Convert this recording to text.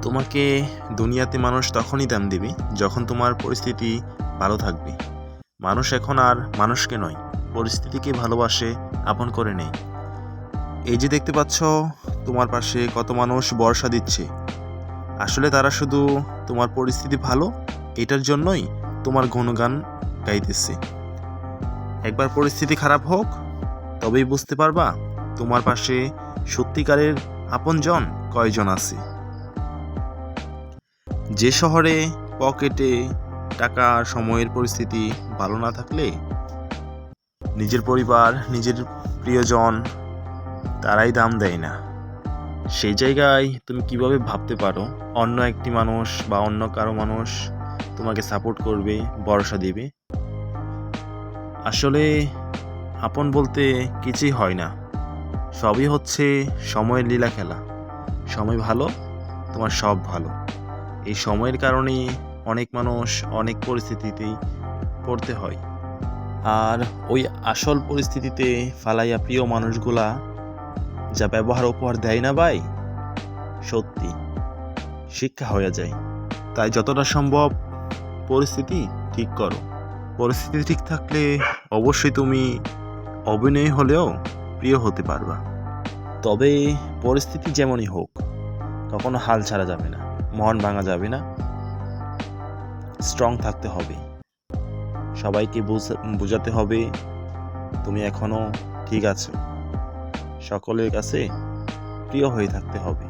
তোমাকে দুনিয়াতে মানুষ তখনই দাম দিবে যখন তোমার পরিস্থিতি ভালো থাকবে। মানুষ এখন আর মানুষকে নয়, পরিস্থিতিকে ভালোবাসে, আপন করে নেয়। এই যে দেখতে পাচ্ছ, তোমার পাশে কত মানুষ বর্ষা দিচ্ছে, আসলে তারা শুধু তোমার পরিস্থিতি ভালো এটার জন্যই তোমার গুণগান গাইতেছে। একবার পরিস্থিতি খারাপ হোক, তবেই বুঝতে পারবা তোমার পাশে সত্যিকারের আপনজন কয়জন আছে। যে শহরে পকেটে টাকা আর সময়ের পরিস্থিতি ভালো না থাকলে নিজের পরিবার, নিজের প্রিয়জন তারাই দাম দেয় না, সেই জায়গায় তুমি কিভাবে ভাবতে পারো অন্য একটি মানুষ বা অন্য কারো মানুষ তোমাকে সাপোর্ট করবে, ভরসা দিবে? আসলে আপন বলতে কিছুই হয় না, সবই হচ্ছে সময়ের লীলা খেলা। সময় ভালো, তোমার সব ভালো। এই সময়ের কারণে অনেক মানুষ অনেক পরিস্থিতিতেই পড়তে হয়। আর ওই আসল পরিস্থিতিতে ফালাইয়া প্রিয় মানুষগুলা যা ব্যবহার উপহার দেয় না ভাই, সত্যি শিক্ষা হয়ে যায়। তাই যতটা সম্ভব পরিস্থিতি ঠিক করো। পরিস্থিতি ঠিক থাকলে অবশ্যই তুমি অভিনয় হলেও প্রিয় হতে পারবা। তবে পরিস্থিতি যেমনই হোক, কখনো হাল ছাড়া যাবে না, মন ভাঙা যাবে না, স্ট্রং থাকতে হবে। সবাইকে বোঝাতে হবে তুমি এখনো ঠিক আছো। সকলের কাছে প্রিয় হয়ে থাকতে হবে।